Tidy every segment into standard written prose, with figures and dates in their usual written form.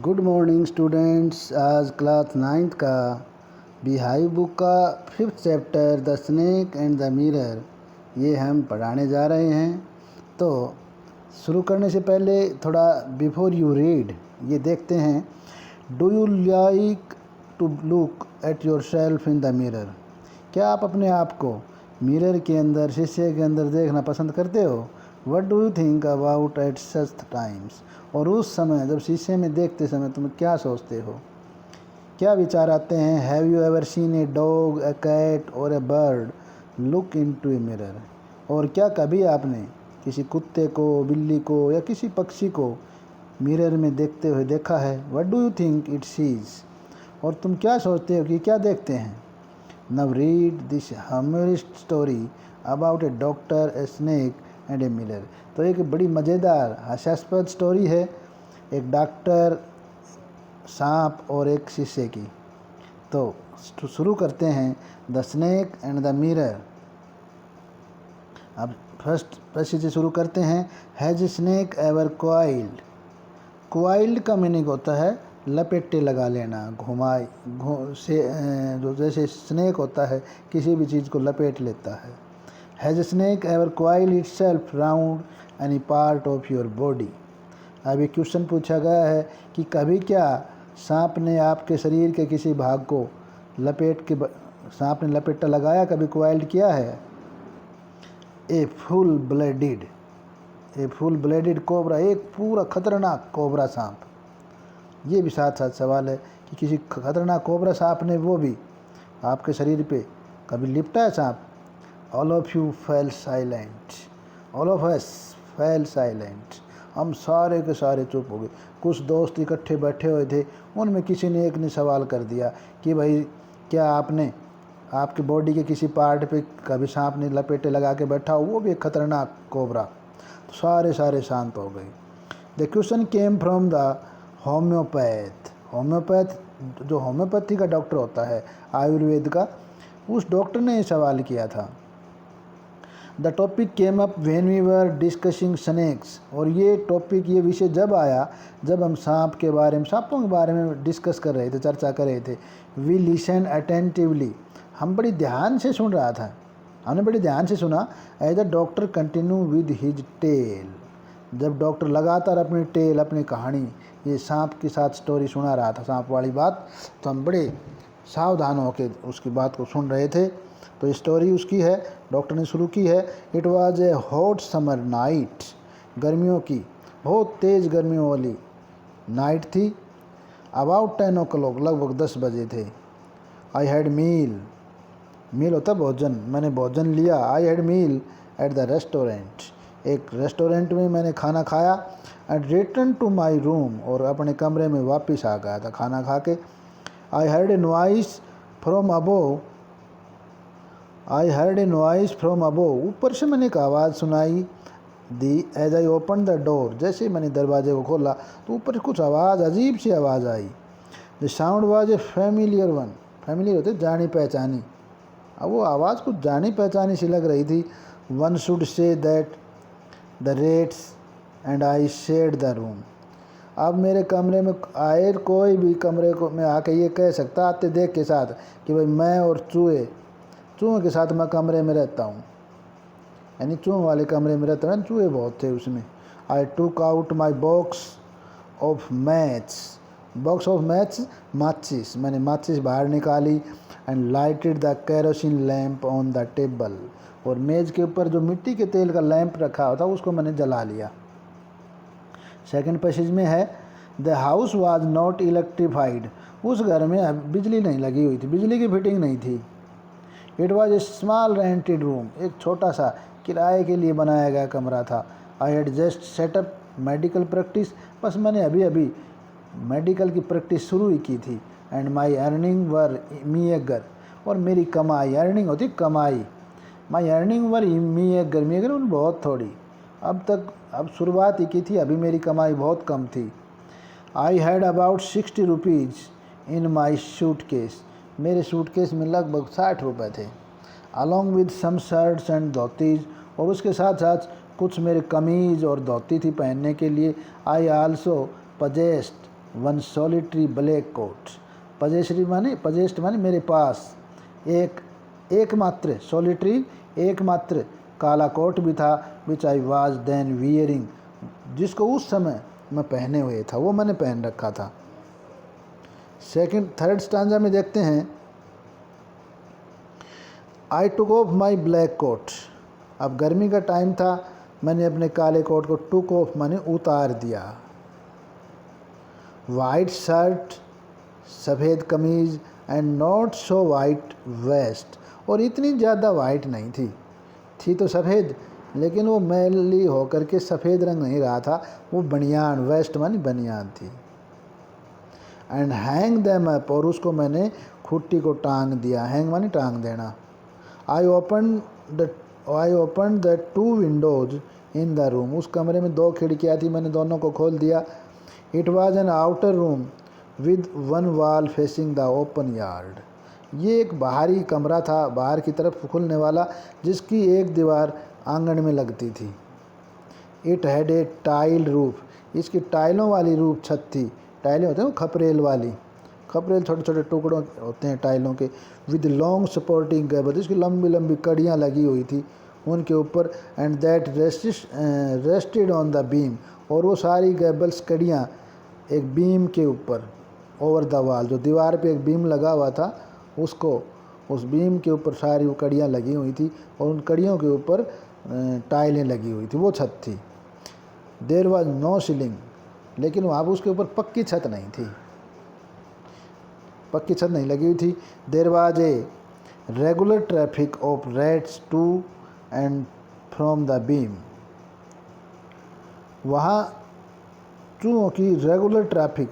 Good morning students. आज class ninth का बिहाई book का 5th chapter the snake and the mirror ये हम पढ़ाने जा रहे हैं। तो शुरू करने से पहले थोड़ा बिफोर यू रीड ये देखते हैं। Do you like to look at yourself in the mirror? क्या आप अपने आप को मिरर के अंदर, शीशे के अंदर देखना पसंद करते हो? What do you think about at such times? और उस समय जब शीशे में देखते समय तुम क्या सोचते हो, क्या विचार आते हैं? Have you ever seen a dog, a cat और a bird look into a mirror? और क्या कभी आपने किसी कुत्ते को, बिल्ली को या किसी पक्षी को मिरर में देखते हुए देखा है? What do you think it sees? और तुम क्या सोचते हो कि क्या देखते हैं? Now read this humorist story about a doctor, a snake and a mirror. तो एक बड़ी मज़ेदार हास्यास्पद स्टोरी है, एक डॉक्टर, सांप और एक शीशे की। तो शुरू करते हैं, the snake and the mirror. अब फर्स्ट पैसेज से शुरू करते हैं। Has snake ever coiled? Coiled का मीनिंग होता है लपेटे लगा लेना, जो जैसे स्नेक होता है किसी भी चीज़ को लपेट लेता है। Has snake ever coiled itself round any part of your body? अब एक क्वेश्चन पूछा गया है कि कभी क्या सांप ने आपके शरीर के किसी भाग को सांप ने लपेटा लगाया, कभी क्वाइल्ड किया है? ए फुल ब्लेडेड कोबरा, एक पूरा खतरनाक कोबरा सांप। ये भी साथ साथ सवाल है कि किसी खतरनाक कोबरा सांप ने वो भी आपके शरीर पे कभी लिपटा है सांप? All of you fail silent, all of us fail silent. हम सारे के सारे चुप हो गए। कुछ दोस्त इकट्ठे बैठे हुए थे, उनमें किसी ने एक ने सवाल कर दिया कि भाई क्या आपने आपकी बॉडी के किसी पार्ट पे कभी सांप ने लपेटे लगा के बैठा हो, वो भी एक खतरनाक कोबरा? तो सारे शांत हो गए। The question came from the homeopath जो होम्योपैथी का डॉक्टर होता है, आयुर्वेद का, उस डॉक्टर ने ये सवाल किया था। The topic came up when we were discussing snakes. और ये टॉपिक, ये विषय जब आया जब हम सांपों के बारे में डिस्कस कर रहे थे, चर्चा कर रहे थे। वी लिसन अटेंटिवली, हम बड़ी ध्यान से सुन रहा था, हमने बड़ी ध्यान से सुना। As the doctor continue with his tale, जब डॉक्टर लगातार अपनी टेल, अपनी कहानी, ये सांप के साथ स्टोरी सुना रहा था, सांप वाली बात, तो हम बड़े सावधान होकर उसकी बात को सुन रहे थे। तो स्टोरी उसकी है, डॉक्टर ने शुरू की है। It was a hot summer night, गर्मियों की बहुत तेज़ गर्मियों वाली नाइट थी। अबाउट 10 o'clock, लगभग 10 बजे थे। आई हैड मील होता भोजन, मैंने भोजन लिया। I had meal at the restaurant, एक रेस्टोरेंट में मैंने खाना खाया। And return to my room, और अपने कमरे में वापस आ गया था खाना खा के। I heard a noise from above, ऊपर से मैंने एक आवाज़ सुनाई दी। As I open the door, जैसे मैंने दरवाजे को खोला तो ऊपर से कुछ आवाज़, अजीब सी आवाज़ आई। The sound was a familiar one, familiar होते जानी पहचानी। अब वो आवाज़ कुछ जानी पहचानी सी लग रही थी। One should say that the rats and I shared the room. अब मेरे कमरे में आए, कोई भी कमरे को में आके ये कह सकता आते देख के साथ कि भाई मैं और चूहे के साथ मैं कमरे में रहता हूँ, यानी चूहों वाले कमरे में रहता हूँ, चूहे बहुत थे उसमें। I took out my box of match, माचिस, मैंने माचिस बाहर निकाली। And lighted the kerosene lamp on the table, और मेज़ के ऊपर जो मिट्टी के तेल का लैंप रखा होता उसको मैंने जला लिया। सेकंड पैसेज में है, the house was not electrified, उस घर में बिजली नहीं लगी हुई थी, बिजली की फिटिंग नहीं थी। It was a small rented room, एक छोटा सा किराए के लिए बनाया गया कमरा था। I had just setup medical practice, बस मैंने अभी मेडिकल की प्रैक्टिस शुरू ही की थी। एंड माई अर्निंग वर मीएगर, और मेरी कमाई, अर्निंग होती कमाई, माई अर्निंग वर मीएगर बहुत थोड़ी, अब शुरुआत ही की थी, अभी मेरी कमाई बहुत कम थी। I had about 60 rupees in my suitcase, मेरे सूटकेस में लगभग 60 रुपये थे। Along with some shirts and dhotis, और उसके साथ साथ कुछ मेरे कमीज़ और धोती थी पहनने के लिए। I also possessed one solitary black coat. Possessed माने मेरे पास एकमात्र, सॉलिटरी एकमात्र काला कोट भी था, विच आई वाज देन वियरिंग, जिसको उस समय मैं पहने हुए था, वो मैंने पहन रखा था। थर्ड स्टांजा में देखते हैं, I took off my black coat. अब गर्मी का टाइम था, मैंने अपने काले कोट को टुक ऑफ माने उतार दिया। वाइट शर्ट, सफ़ेद कमीज़, and not so white vest, और इतनी ज़्यादा वाइट नहीं थी तो सफ़ेद, लेकिन वो मैली होकर के सफ़ेद रंग नहीं रहा था, वो बनियान, वेस्ट मानी बनियान थी। एंड हैंग दैम अप, और उसको मैंने खुट्टी को टांग दिया, हैंग मानी टांग देना। आई open the 2 Windows in the room, उस कमरे में 2 खिड़कियाँ थी, मैंने दोनों को खोल दिया। It was an outer room with 1 wall facing the open yard, ये एक बाहरी कमरा था, बाहर की तरफ खुलने वाला, जिसकी एक दीवार आंगन में लगती थी। It had a tile roof, इसकी टाइलों वाली रूफ छत थी। टाइलें होते हैं वो खपरेल वाली, खपरेल छोटे छोटे टुकड़ों होते हैं टाइलों के। विद लॉन्ग सपोर्टिंग गेबल, इसकी लंबी लंबी कड़ियाँ लगी हुई थी उनके ऊपर। And that rested on the beam, और वो सारी गेबल्स कड़ियाँ एक बीम के ऊपर, ओवर द वॉल, जो दीवार पे एक बीम लगा हुआ था, उसको, उस बीम के ऊपर सारी वो कड़ियाँ लगी हुई थी, और उन कड़ियों के ऊपर टाइलें लगी हुई थी, वो छत थी। देयर वॉज नो सीलिंग, लेकिन वहाँ पर उसके ऊपर पक्की छत नहीं थी, पक्की छत नहीं लगी हुई थी। There was a regular traffic of rats to and from the beam, वहाँ चूहों की रेगुलर ट्रैफिक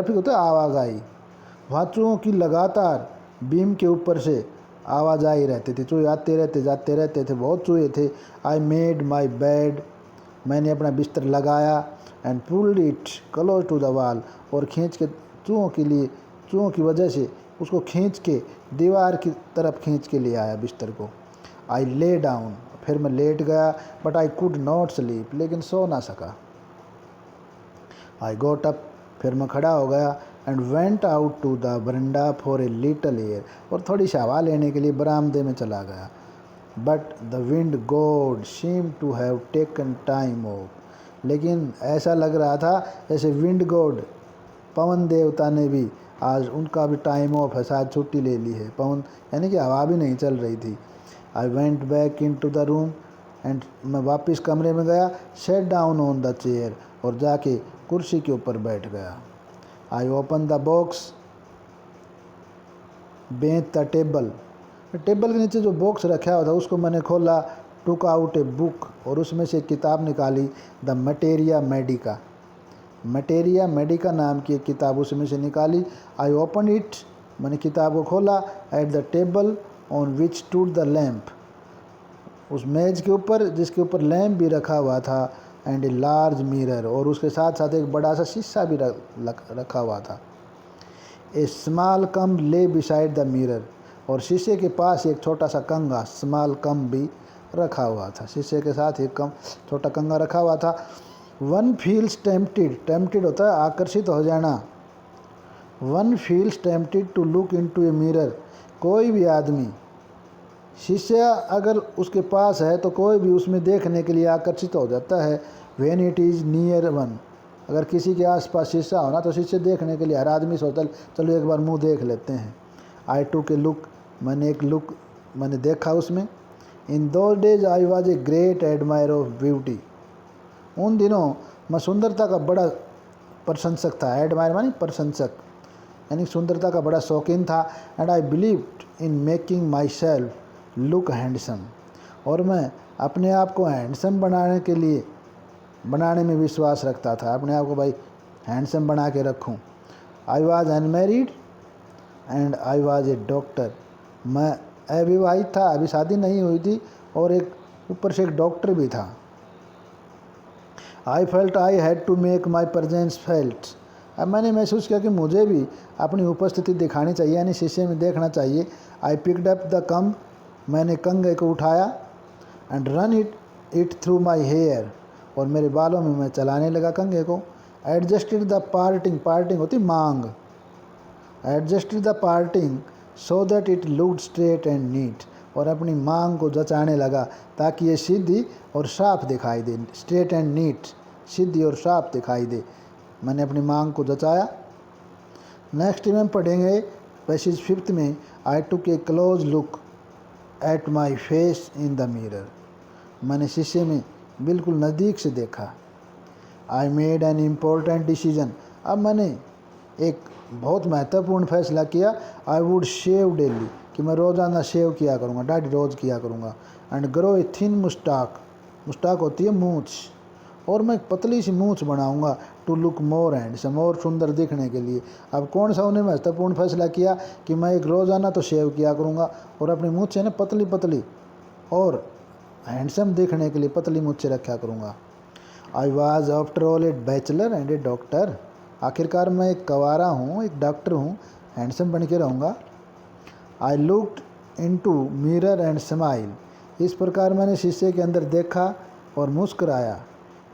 होता है आवाजाही, वहाँ चूहों की लगातार बीम के ऊपर से आवाजाही रहती थी, चूहे आते रहते जाते रहते थे, बहुत चूहे थे। आई मेड माई बेड, मैंने अपना बिस्तर लगाया। And pulled it close to the wall, और खींच के चूहों की वजह से उसको खींच के दीवार की तरफ खींच के ले आया बिस्तर को। आई ले डाउन, फिर मैं लेट गया। But I could not sleep, लेकिन सो ना सका। आई गॉट अप, फिर मैं खड़ा हो गया। And went out to the veranda for a little air, और थोड़ी सी हवा लेने के लिए बरामदे में चला गया। But the wind god seem to have taken time off, लेकिन ऐसा लग रहा था जैसे विंड गॉड, पवन देवता ने भी आज उनका भी टाइम ऑफ है, शायद छुट्टी ले ली है। पवन यानी कि हवा भी नहीं चल रही थी। I went back in to the room, and मैं वापस कमरे में गया। Sat down on the chair, और जाके कुर्सी के ऊपर बैठ गया। I open the box bench the table, table के नीचे जो बॉक्स रखा हुआ था उसको मैंने खोला। टुक आउट ए बुक, और उसमें से एक किताब निकाली, द मटेरिया मेडिका नाम की एक किताब उसमें से निकाली। आई ओपन इट, मैंने किताब को खोला। At the table on which stood the lamp, उस मेज़ के ऊपर जिसके ऊपर लैम्प भी रखा हुआ था। एंड ए लार्ज मिरर, और उसके साथ साथ एक बड़ा सा शीशा भी रखा हुआ था। ए स्मॉल कम ले बिसाइड द मिरर, और शीशे के पास एक छोटा सा कंघा, स्मॉल कम भी रखा हुआ था। शीशे के साथ एक छोटा कंघा रखा हुआ था। वन फील्स टेम्पटेड होता है आकर्षित हो जाना। One feels tempted to look into a mirror, कोई भी आदमी, शीशा अगर उसके पास है तो कोई भी उसमें देखने के लिए आकर्षित हो जाता है। When it is near one, अगर किसी के आसपास शीशा होना तो शीशे देखने के लिए हर आदमी सोचता है चलो एक बार मुंह देख लेते हैं। आई टुक ए लुक, मैंने देखा उसमें। In those days I was a great admire of beauty, उन दिनों मैं सुंदरता का बड़ा प्रशंसक था। एडमायर मानी प्रशंसक, यानी सुंदरता का बड़ा शौकीन था। And I believed in making my self look handsome, और मैं अपने आप को हैंडसम बनाने में विश्वास रखता था, अपने आप को भाई हैंडसम बना के रखूं। I was unmarried and I was a doctor, मैं अविवाहित था, अभी शादी नहीं हुई थी, और एक ऊपर से एक डॉक्टर भी था। I felt I had to make my presence felt, अब मैंने महसूस किया कि मुझे भी अपनी उपस्थिति दिखानी चाहिए, यानी शीशे में देखना चाहिए। I picked up the comb, मैंने कंघे को उठाया। And run it through my hair, और मेरे बालों में मैं चलाने लगा कंघे को। एडजस्टेड द पार्टिंग, पार्टिंग होती मांग, adjusted the parting so that it looked straight and neat, और अपनी मांग को जचाने लगा ताकि ये सीधी और साफ दिखाई दे, स्ट्रेट एंड नीट, सीधी और साफ दिखाई दे। मैंने अपनी मांग को जचाया। नेक्स्ट में पढ़ेंगे पैसेज 5 में, I took a close look at my face in the mirror, मैंने शीशे में बिल्कुल नज़दीक से देखा। I made an important decision, अब मैंने एक बहुत महत्वपूर्ण फैसला किया। आई वुड शेव डेली, कि मैं रोज़ाना शेव किया करूँगा, दाढ़ी रोज़ किया करूँगा। एंड ग्रो ए थिन मुस्टाक, मुस्टाक होती है मूँछ, और मैं एक पतली सी मूँछ बनाऊँगा। टू लुक मोर हैंडसम, और सुंदर दिखने के लिए। अब कौन सा उन्हें महत्वपूर्ण फैसला किया कि मैं एक रोज़ाना तो शेव किया करूँगा और अपनी मूँछ है ना पतली पतली और हैंडसम दिखने के लिए पतली मूँछें रखा करूँगा। I was after all a bachelor and a doctor, आखिरकार मैं एक कवारा हूँ, एक डॉक्टर हूँ, हैंडसम बन के रहूँगा। I looked into mirror and smile, इस प्रकार मैंने शीशे के अंदर देखा और मुस्कुराया।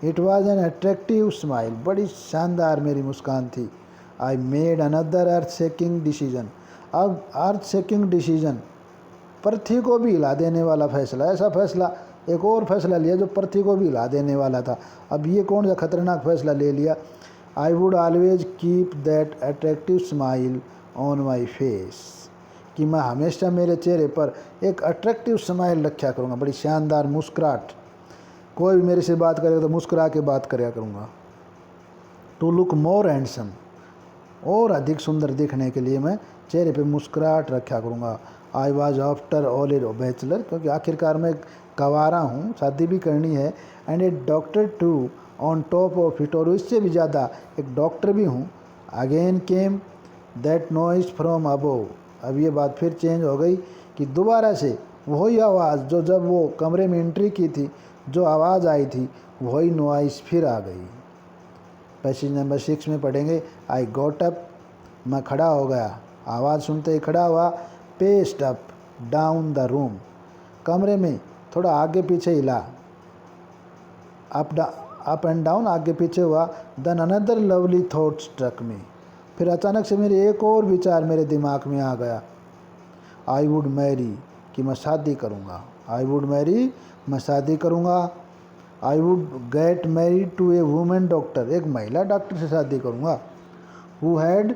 It was an attractive smile, बड़ी शानदार मेरी मुस्कान थी। I made another earth shaking decision, अब अर्थ शेकिंग डिसीजन, पृथ्वी को भी हिला देने वाला फैसला, ऐसा फैसला एक और फैसला लिया जो पृथ्वी को भी हिला देने वाला था। अब ये कौन सा खतरनाक फैसला ले लिया। I would always keep that attractive smile on my face, कि मैं हमेशा मेरे चेहरे पर एक अट्रैक्टिव स्माइल रखा करूँगा, बड़ी शानदार मुस्कुराहट। कोई भी मेरे से बात करेगा तो मुस्कुरा के बात कराया करूँगा। टू लुक मोर हैंडसम, और अधिक सुंदर दिखने के लिए मैं चेहरे पे मुस्कुराहट रखा करूँगा। I was after all a bachelor, क्योंकि आखिरकार मैं कवारा हूँ, शादी भी करनी है। And a doctor too on top of it, और इससे भी ज़्यादा एक डॉक्टर भी हूँ। Again came that noise from above, अब ये बात फिर चेंज हो गई कि दोबारा से वही आवाज़ जो जब वो कमरे में एंट्री की थी, जो आवाज़ आई थी वही नॉइस फिर आ गई। पैसेज नंबर 6 में पढ़ेंगे, आई गॉट अप, मैं खड़ा हो गया, आवाज़ सुनते ही खड़ा हुआ। Paced up down the room, कमरे में थोड़ा आगे पीछे हिला, अप एंड डाउन, आगे पीछे हुआ। Then another lovely thought struck me, फिर अचानक से मेरे एक और विचार मेरे दिमाग में आ गया। आई वुड मैरी, कि मैं शादी करूँगा। आई वुड मैरी, मैं शादी करूँगा। I would get married to a women doctor, एक महिला डॉक्टर से शादी करूँगा। Who had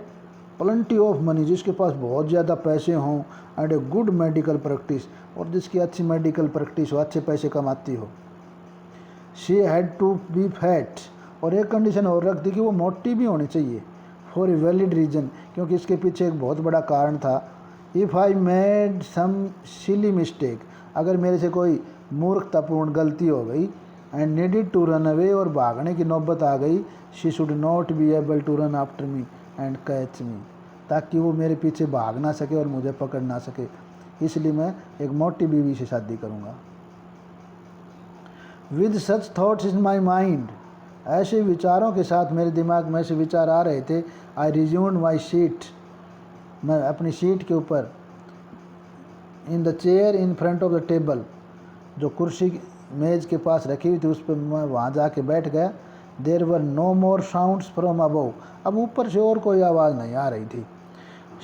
plenty of money, जिसके पास बहुत ज़्यादा पैसे हों। And a good medical practice, और जिसकी अच्छी मेडिकल प्रैक्टिस हो, अच्छे पैसे कमाती हो। She had to be fat, और एक कंडीशन और रख दी कि वो मोटी भी होनी चाहिए। फॉर ए वैलिड रीज़न, क्योंकि इसके पीछे एक बहुत बड़ा कारण था। If I made some silly mistake, अगर मेरे से कोई मूर्खतापूर्ण गलती हो गई। And needed to run away, और भागने की नौबत आ गई। She should not be able to run after me and catch me, ताकि वो मेरे पीछे भाग ना सके और मुझे पकड़ ना सके। इसलिए मैं एक मोटी बीवी से शादी करूँगा। With such thoughts in my mind, ऐसे विचारों के साथ मेरे दिमाग में ऐसे विचार आ रहे थे। आई रिज्यूम्ड माई सीट, मैं अपनी सीट के ऊपर, in the chair in front of the table, जो कुर्सी मेज़ के पास रखी हुई थी उस पर मैं वहाँ जाके बैठ गया। There were no more sounds from above, अब ऊपर से और कोई आवाज़ नहीं आ रही थी।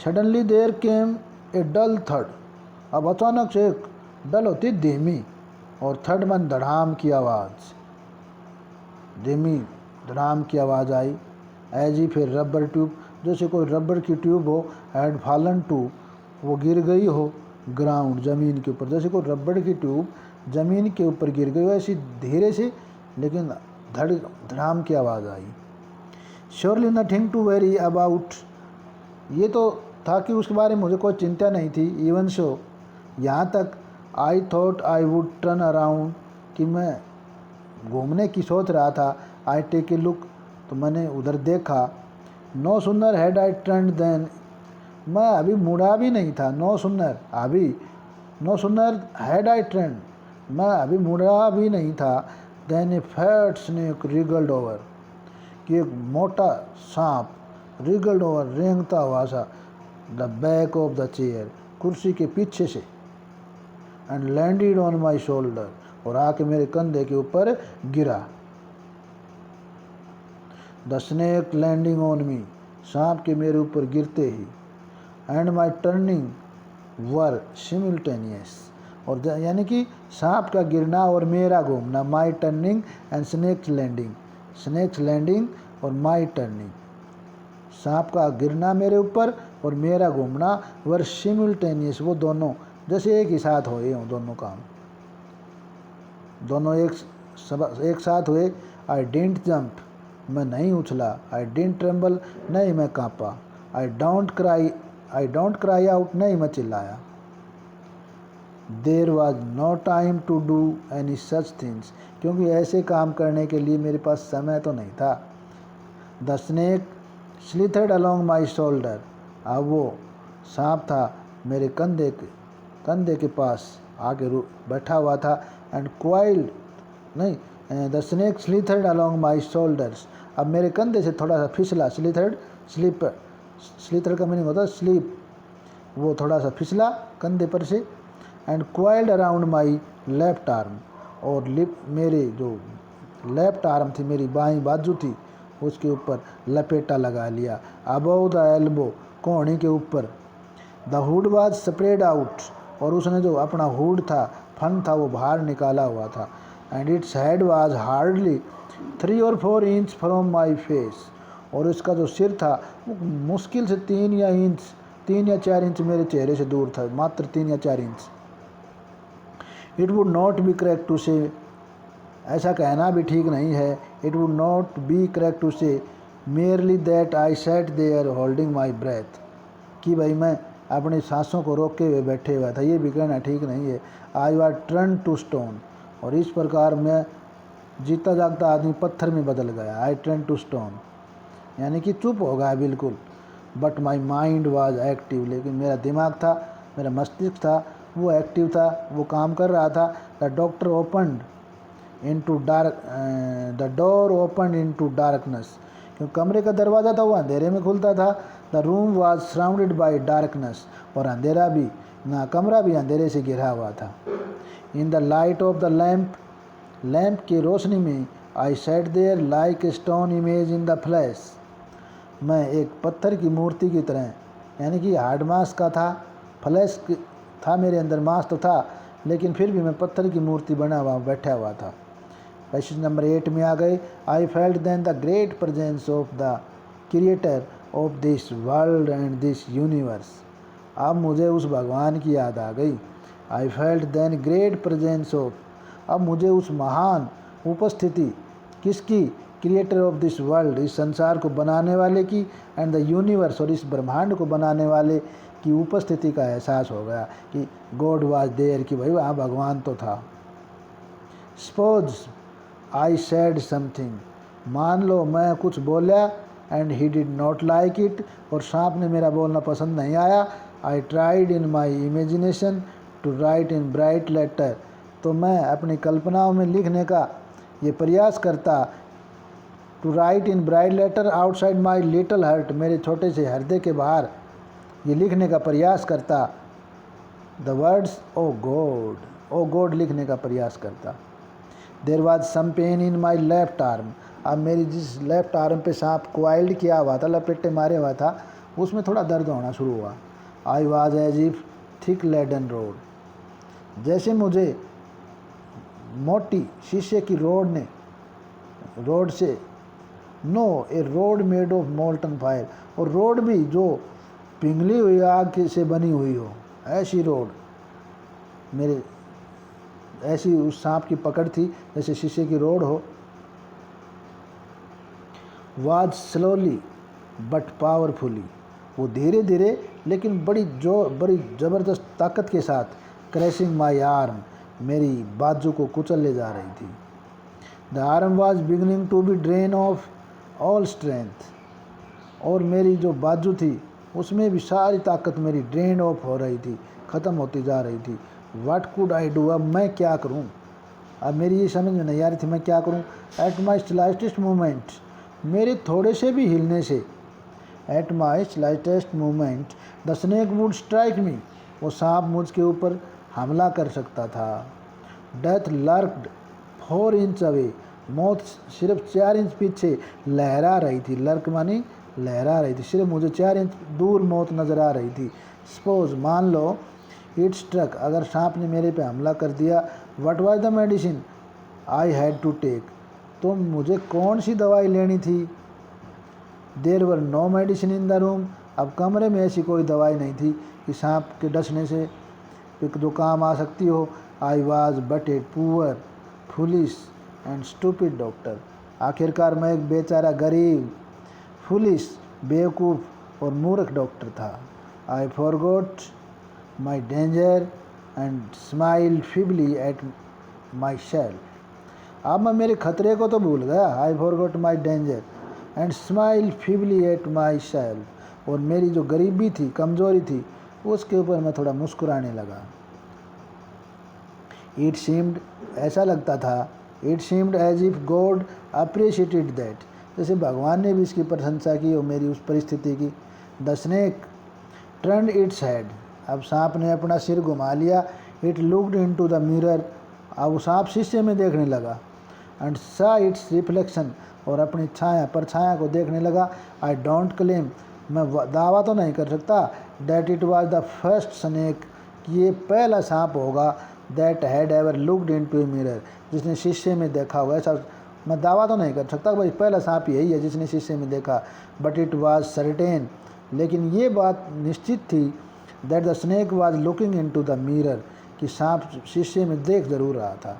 Suddenly there came a dull थर्ड, अब अचानक से एक डल होती धीमी, और थर्ड मन धड़ाम की आवाज़, धीमी धड़ाम की आवाज़ आई। एज ही फिर रबर ट्यूब, जैसे कोई रबर की ट्यूब हो, हैड फॉलन टू, वो गिर गई हो ग्राउंड, ज़मीन के ऊपर, जैसे कोई रबड़ की ट्यूब ज़मीन के ऊपर गिर गई हो, ऐसी धीरे से लेकिन धड़ाम की आवाज़ आई। Surely nothing to worry about, ये तो था कि उसके बारे में मुझे कोई चिंता नहीं थी। इवन सो, यहाँ तक I thought I would turn around, कि मैं घूमने की सोच रहा था। आई टेक ए लुक, तो मैंने उधर देखा। No sooner had I turn then, मैं अभी मुड़ा भी नहीं था। No sooner had I turn, मैं अभी मुड़ा भी नहीं था। Then a fat snake wriggled over, कि एक मोटा सांप रिगल्ड ओवर, रेंगता हुआ सा, the back of the chair, कुर्सी के पीछे से। And landed on my shoulder, और आके मेरे कंधे के ऊपर गिरा। The snake landing on me, सांप के मेरे ऊपर गिरते ही, एंड माई टर्निंग वर सिमिल्टेनियस, और यानी कि सांप का गिरना और मेरा घूमना, माई टर्निंग एंड स्नेक्स लैंडिंग और माई टर्निंग, सांप का गिरना मेरे ऊपर और मेरा घूमना, वर सिमिल्टेनियस, वो दोनों जैसे एक ही साथ हुए हों, दोनों काम दोनों एक साथ हुए। आई डिडंट जंप, मैं नहीं उछला, आई डिडंट ट्रेम्बल, नहीं मैं कांपा, आई डोंट क्राई आउट, नहीं मैं चिल्लाया। There was no time to do any such things, क्योंकि ऐसे काम करने के लिए मेरे पास समय तो नहीं था। The snake slithered along my shoulder, अब वो सांप था मेरे कंधे के पास आके बैठा हुआ था। एंड क्वाइल्ड नहीं, the snake slithered along my shoulders, अब मेरे कंधे से थोड़ा सा फिसला, स्लीथर का मीनिंग होता है स्लीप, वो थोड़ा सा फिसला कंधे पर से। And coiled around my left arm, और मेरे जो लेफ्ट आर्म थी, मेरी बाईं बाजू थी, उसके ऊपर लपेटा लगा लिया। अबव द एल्बो, कोहनी के ऊपर। The hood was spread out, और उसने जो अपना हुड था, फन था, वो बाहर निकाला हुआ था। And its head was hardly 3 or 4 inch from my face, और इसका जो सिर था वो मुश्किल से 3 या 4 इंच मेरे चेहरे से दूर था, मात्र 3 या 4 इंच। It would not be correct to say, ऐसा कहना भी ठीक नहीं है, it would not be correct to say merely that I sat there holding my breath, कि भाई मैं अपनी सांसों को रोके हुए बैठे हुआ था, ये भी कहना ठीक नहीं है। I was turn to stone, और इस प्रकार मैं जीता जागता आदमी पत्थर में बदल गया। आई टर्न टू स्टोन, यानी कि चुप हो गया बिल्कुल। But my mind was active, लेकिन मेरा दिमाग था, मेरा मस्तिष्क था, वो एक्टिव था, वो काम कर रहा था। The doctor opened into dark, the door open into darkness, क्योंकि कमरे का दरवाज़ा था वो अंधेरे में खुलता था। The room was surrounded by darkness, और अंधेरा भी ना, कमरा भी अंधेरे से घिरा हुआ था। In the light of the lamp की रोशनी में, I sat there like a stone image in the flash, मैं एक पत्थर की मूर्ति की तरह, यानी कि हार्ड मास का था, फ्लैश था मेरे अंदर, मास तो था, लेकिन फिर भी मैं पत्थर की मूर्ति बना हुआ बैठा हुआ था। पैसेज नंबर 8 में आ गए। I felt then the great presence of the creator of this world and this universe, अब मुझे उस भगवान की याद आ गई। I felt then great presence of, अब मुझे उस महान उपस्थिति किसकी, क्रिएटर ऑफ दिस वर्ल्ड, इस संसार को बनाने वाले की, एंड द यूनिवर्स, और इस ब्रह्मांड को बनाने वाले की उपस्थिति का एहसास हो गया कि गॉड वाज देयर, कि भाई वहाँ भगवान तो था। सपोज आई सेड समथिंग, मान लो मैं कुछ बोला, and he did not like it, और सांप ने मेरा बोलना पसंद नहीं आया। I tried in my imagination to write in bright letter, तो मैं अपनी कल्पनाओं में लिखने का ये प्रयास करता। To write in bright letter outside my little heart, मेरे छोटे से हृदय के बाहर ये लिखने का प्रयास करता। द वर्ड्स ओ गॉड लिखने का प्रयास करता। There was some pain in my left arm, अब मेरी जिस लेफ्ट आर्म पे सांप क्वाइल्ड किया हुआ था, लपेटे मारे हुआ था, उसमें थोड़ा दर्द होना शुरू हुआ। I was as if thick leaden rod, जैसे मुझे मोटी शीशे की रोड से no a rod made of molten fire, और रोड भी जो पिघली हुई आग से बनी हुई हो, ऐसी रोड मेरे, ऐसी उस सांप की पकड़ थी जैसे शीशे की रोड हो। वाज स्लोली बट पावरफुली, वो धीरे धीरे लेकिन बड़ी ज़बरदस्त ताकत के साथ क्रैशिंग माई आर्म, मेरी बाजू को कुचल ले जा रही थी। The arm was beginning to be drain of all strength, और मेरी जो बाजू थी उसमें भी सारी ताकत मेरी ड्रेन ऑफ हो रही थी, ख़त्म होती जा रही थी। व्हाट कुड आई डू, अब मैं क्या करूं, अब मेरी ये समझ में नहीं आ रही थी मैं क्या करूं। एट माई स्लाइटेस्ट मूवमेंट, मेरे थोड़े से भी हिलने से, at my slightest movement the snake would strike मी, वो सांप मुझके ऊपर हमला कर सकता था। डेथ लर्क्ड 4 इंच अवे, मौत सिर्फ 4 इंच पीछे लहरा रही थी। लर्क मानी लहरा रही थी, सिर्फ मुझे 4 इंच दूर मौत नज़र आ रही थी। सपोज मान लो इट स्ट्रक, अगर सांप ने मेरे पे हमला कर दिया। What was the medicine I had to take, तो मुझे कौन सी दवाई लेनी थी। There were no medicine in the room, अब कमरे में ऐसी कोई दवाई नहीं थी कि सांप के डसने से जो काम आ सकती हो। I was but a poor foolish and stupid doctor, आखिरकार मैं एक बेचारा गरीब, फुलिश बेवकूफ़ और मूर्ख डॉक्टर था। I forgot my danger and smile feebly at my self, अब मैं मेरे खतरे को तो भूल गया। I forgot my danger and smile feebly at my self, और मेरी जो गरीबी थी, कमज़ोरी थी, उसके ऊपर मैं थोड़ा मुस्कुराने लगा। इट सीम्ड, ऐसा लगता था, it seemed as if God appreciated that, जैसे भगवान ने भी इसकी प्रशंसा की और मेरी उस परिस्थिति की। The snake turned its head, अब सांप ने अपना सिर घुमा लिया। It looked into the mirror, अब सांप शीशे में देखने लगा। एंड सा इट्स रिफ्लेक्शन, और अपनी परछाया को देखने लगा। आई डोंट क्लेम, मैं दावा तो नहीं कर सकता, that it was the first snake, कि ये पहला सांप होगा, that had ever looked into a mirror, जिसने शीशे में देखा होगा। ऐसा मैं दावा तो नहीं कर सकता भाई पहला सांप यही है जिसने शीशे में देखा। बट इट वाज सर्टेन, लेकिन ये बात निश्चित थी, that the snake was looking into the mirror, कि सांप शीशे में देख ज़रूर रहा था।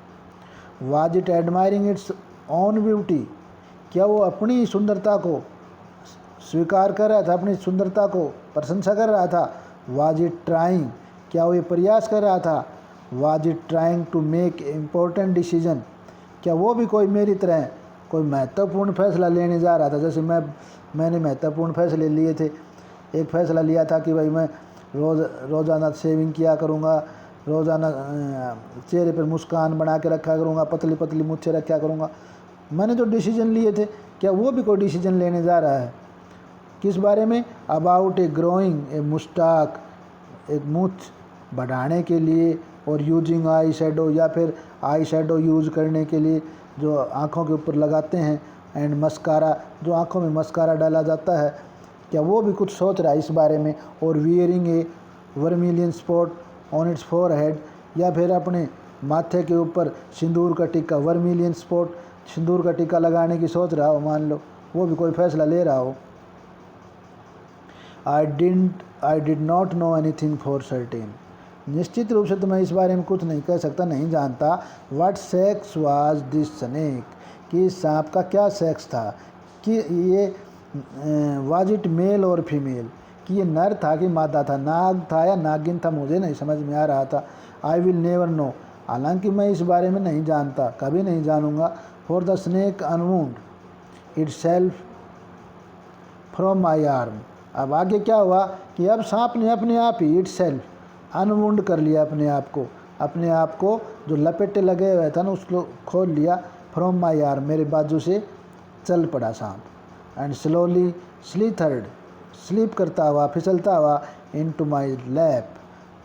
Was it admiring its own beauty, क्या वो अपनी सुंदरता को स्वीकार कर रहा था, अपनी सुंदरता को प्रशंसा कर रहा था। वाज इट ट्राइंग, क्या वो ये प्रयास कर रहा था। Was it trying to make important decision, क्या वो भी कोई मेरी तरह कोई महत्वपूर्ण फैसला लेने जा रहा था, जैसे मैंने महत्वपूर्ण फैसले लिए थे। एक फ़ैसला लिया था कि भाई मैं रोज़ाना शेविंग किया करूँगा, रोज़ाना चेहरे पर मुस्कान बना के रखा करूँगा, पतली पतली मूछें रखा करूँगा। मैंने जो डिसीजन लिए थे, क्या वो भी कोई डिसीजन लेने जा रहा है। किस बारे में। अबाउट ए ग्रोइंग ए मुस्टाक, एक मूछ बढ़ाने के लिए, और यूजिंग आई शेडो, या फिर आई शेडो यूज़ करने के लिए जो आँखों के ऊपर लगाते हैं, एंड मस्कारा, जो आँखों में मस्कारा डाला जाता है, क्या वो भी कुछ सोच रहा है इस बारे में। और wearing A vermilion spot on it's forehead, या फिर अपने माथे के ऊपर सिंदूर का टीका, वर्मिलियन स्पॉट, सिंदूर का टीका लगाने की सोच रहा हो, मान लो वो भी कोई फैसला ले रहा हो। I did not know anything for certain, निश्चित रूप से तो मैं इस बारे में कुछ नहीं कह सकता, नहीं जानता। What sex was this snake, कि सांप का क्या सेक्स था, कि ये वाज इट मेल और फीमेल, कि ये नर था कि मादा था, नाग था या नागिन था, मुझे नहीं समझ में आ रहा था। आई विल नेवर नो, हालांकि मैं इस बारे में नहीं जानता, कभी नहीं जानूंगा। For the snake unwound itself from my arm, अब आगे क्या हुआ कि अब सांप ने अपने आप ही इट सेल्फ अनवुंड कर लिया अपने आप को जो लपेटे लगे हुए था ना उसको खोल लिया। फ्रॉम माई आर्म, मेरे बाजू से चल पड़ा सांप। एंड स्लोली स्लीथर्ड, स्लीप करता हुआ, फिसलता हुआ, इनटू माई लैप,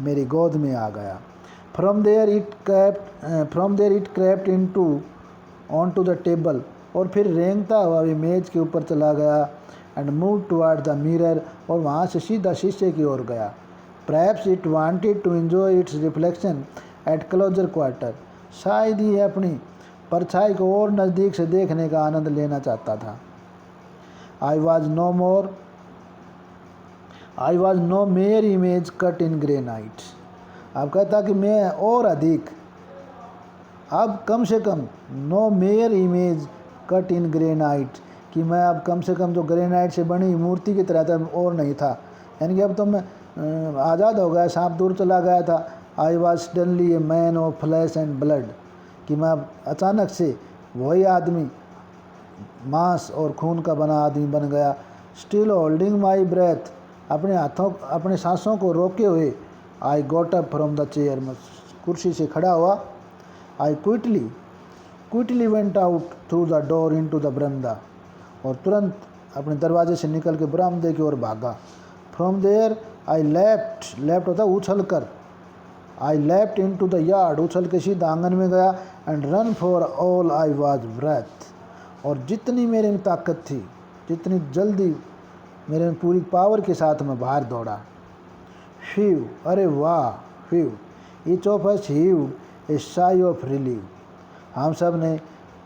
मेरी गोद में आ गया। From there it crept into on to the table, और फिर रेंगता हुआ भी मेज के ऊपर चला गया। And move toward the mirror, और वहाँ से सीधा शीशे की ओर गया। Perhaps it wanted to enjoy its reflection at closer quarter, शायद ही अपनी परछाई को और नज़दीक से देखने का आनंद लेना चाहता था। I was no mere image cut in grey night, अब कहता कि मैं और अधिक, अब कम से कम no mere image cut in grey night, कि मैं अब कम से कम जो ग्रे नाइट से बनी मूर्ति की तरह था और नहीं था, यानी कि अब तो मैं आज़ाद हो गया, सांप दूर चला गया था। I was suddenly a man of flash and blood, कि मैं अचानक से वही आदमी, मांस और खून का बना आदमी बन गया। स्टिल होल्डिंग माई ब्रेथ, अपने सांसों को रोके हुए। I got up from the chair, मैं कुर्सी से खड़ा हुआ। I quickly went out through the door into the veranda, और तुरंत अपने दरवाजे से निकल के बरामदे की ओर भागा। फ्रॉम देयर आई लेफ्ट होता उछल कर, I leapt in to the yard, उछल के सीधा आंगन में गया। And run for all I was breath, और जितनी मेरे में ताकत थी, जितनी जल्दी मेरे में पूरी पावर के साथ मैं बाहर दौड़ा। हीव, अरे वाह, heave, each of us heaved a sigh of relief, हम सब ने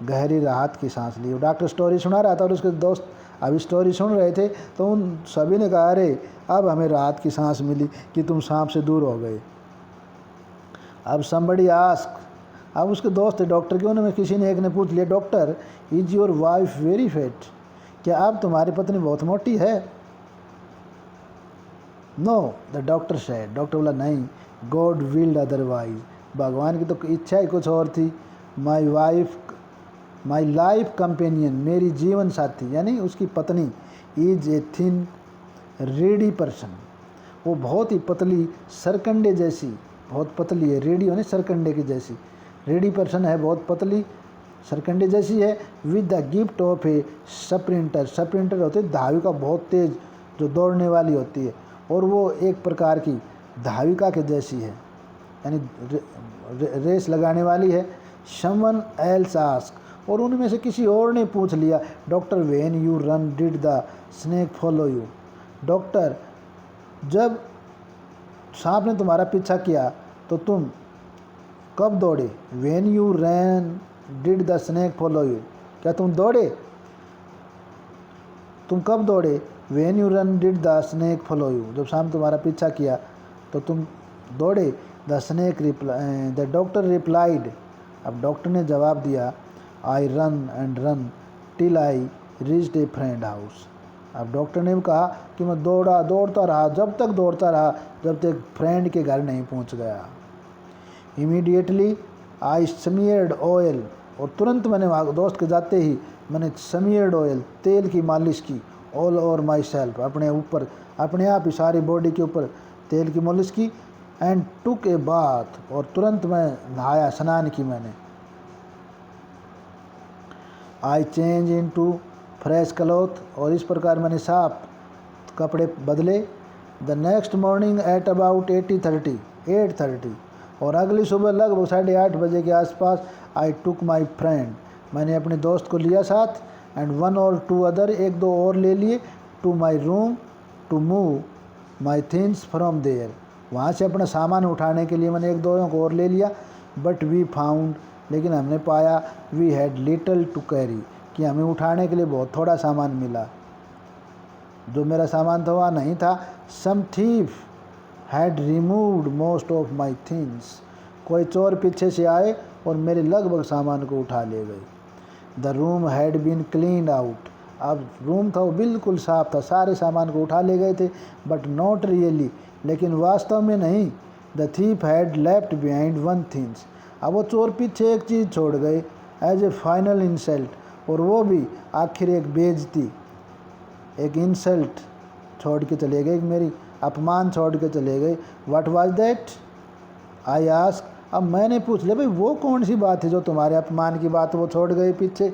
गहरी राहत की सांस ली। डॉक्टर स्टोरी सुना रहा था और उसके दोस्त अभी स्टोरी सुन रहे थे, तो उन सभी ने कहा, अरे अब हमें राहत की सांस मिली कि तुम सांप से दूर हो गए। अब somebody आस्क, अब उसके दोस्त थे डॉक्टर के, उन्होंने किसी ने एक ने पूछ लिया, doctor is your wife very fat, क्या अब तुम्हारी पत्नी बहुत मोटी है? No, the doctor said, doctor बोला नहीं, गॉड विल्ड अदरवाइज, भगवान की तो इच्छा ही कुछ और थी। My wife, my life companion, मेरी जीवन साथी यानी उसकी पत्नी, is a thin ready person, वो बहुत ही पतली सरकंडे जैसी, बहुत पतली है, रेडी यानी सरकंडे की जैसी, रेडी पर्सन है, बहुत पतली सरकंडे जैसी है। With the gift of A sprinter, sprinter होते धाविका, बहुत तेज़ जो दौड़ने वाली होती है, और वो एक प्रकार की धाविका के जैसी है, यानी रेस लगाने वाली है। समवन एल्स आस्क, और उनमें से किसी और ने पूछ लिया, doctor when you run did the snake follow you, doctor जब सांप ने तुम्हारा पीछा किया तो तुम कब दौड़े? When you ran did the snake follow you, क्या तुम दौड़े? तुम कब दौड़े? When you run did the snake follow you, जब सांप तुम्हारा पीछा किया तो तुम दौड़े। The snake reply, the doctor replied, अब डॉक्टर ने जवाब दिया, I run and run till I reached a friend house, अब डॉक्टर ने भी कहा कि मैं दौड़ता रहा, जब तक दौड़ता रहा जब तक फ्रेंड के घर नहीं पहुंच गया। इमीडिएटली आई स्मीयर्ड ऑयल, और तुरंत मैंने वहाँ दोस्त के जाते ही मैंने स्मीयर्ड ऑयल, तेल की मालिश की, ऑल ओवर माई सेल्फ, अपने ऊपर, अपने आप ही सारी बॉडी के ऊपर तेल की मालिश की। एंड टुक ए बाथ, और तुरंत मैं नहाया, स्नान की मैंने। I change into fresh cloth, और इस प्रकार मैंने साफ कपड़े बदले। The next morning at about 8:30, और अगली सुबह लगभग 8:30 बजे के आसपास, आई टुक माई फ्रेंड, मैंने अपने दोस्त को लिया साथ, एंड 1 और 2 अदर, 1-2 और ले लिए, to my room to move my things from there, वहाँ से अपना सामान उठाने के लिए मैंने 1-2 को और ले लिया। बट वी फाउंड, लेकिन हमने पाया, we had little to carry, कि हमें उठाने के लिए बहुत थोड़ा सामान मिला, जो मेरा सामान था वहाँ नहीं था। Some thief had removed most of my things, कोई चोर पीछे से आए और मेरे लगभग सामान को उठा ले गए। The room had been cleaned out, अब रूम था वो बिल्कुल साफ था, सारे सामान को उठा ले गए थे, बट नॉट रियली, लेकिन वास्तव में नहीं। The thief had left behind 1 things, अब वो चोर पीछे एक चीज़ छोड़ गए, एज ए फाइनल इंसल्ट, और वो भी आखिर एक बेइज्जती, एक इंसल्ट छोड़ के चले गए, मेरी अपमान छोड़ के चले गए। What was that? I ask, अब मैंने पूछ लिया, भाई वो कौन सी बात है जो तुम्हारे अपमान की बात वो छोड़ गए पीछे?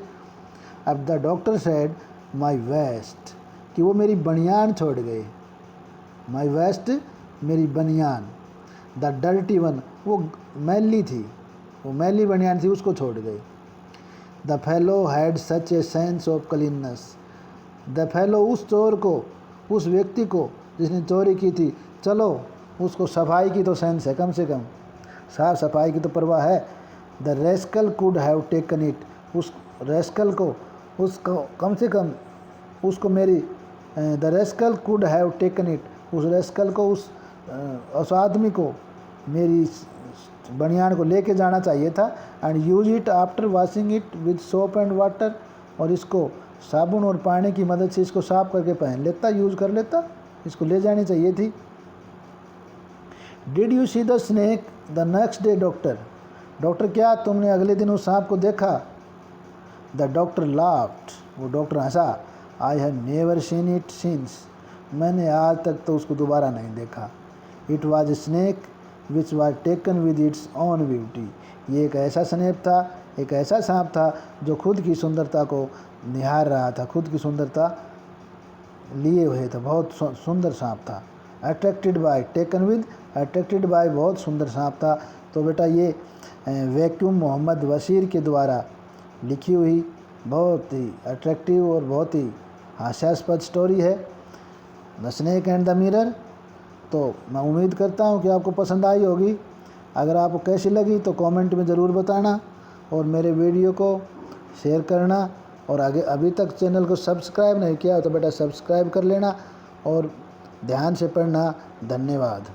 अब the doctor said, my waste, कि वो मेरी बनियान छोड़ गए। माई वेस्ट, मेरी बनियान। द डर्टी वन, वो मैली थी, वो मैली बनियान थी, उसको छोड़ गए। The fellow had such a sense of cleanness, the fellow, उस चोर को, उस व्यक्ति को जिसने चोरी की थी, चलो उसको सफाई की तो सेंस है, कम से कम साफ सफाई की तो परवाह है। The rascal could have taken it, उस रेस्कल को, उसको कम से कम उसको मेरी, the rascal could have taken it, उस रेस्कल को, उस आदमी को मेरी बनियान को लेके जाना चाहिए था। And use it after washing it with soap and water, और इसको साबुन और पानी की मदद से इसको साफ करके पहन लेता, यूज़ कर लेता, इसको ले जानी चाहिए थी। Did you see the snake the next day doctor, doctor क्या तुमने अगले दिन उस सांप को देखा? द डॉक्टर लाफ्ड, वो doctor Hansa. I have never seen it since, मैंने आज तक तो उसको दोबारा नहीं देखा। It was a snake which was taken with its own beauty, ये एक ऐसा स्नेक था, एक ऐसा सांप था जो खुद की सुंदरता को निहार रहा था, खुद की सुंदरता लिए हुए था, बहुत सुंदर सांप था। Attracted by, taken with attracted by बहुत सुंदर सांप था। तो बेटा ये वैक्यूम मोहम्मद बशीर के द्वारा लिखी हुई बहुत ही अट्रैक्टिव और बहुत ही हास्यास्पद स्टोरी है the snake and the mirror. तो मैं उम्मीद करता हूँ कि आपको पसंद आई होगी। अगर आपको कैसी लगी तो कमेंट में ज़रूर बताना और मेरे वीडियो को शेयर करना। और आगे अभी तक चैनल को सब्सक्राइब नहीं किया तो बेटा सब्सक्राइब कर लेना और ध्यान से पढ़ना। धन्यवाद।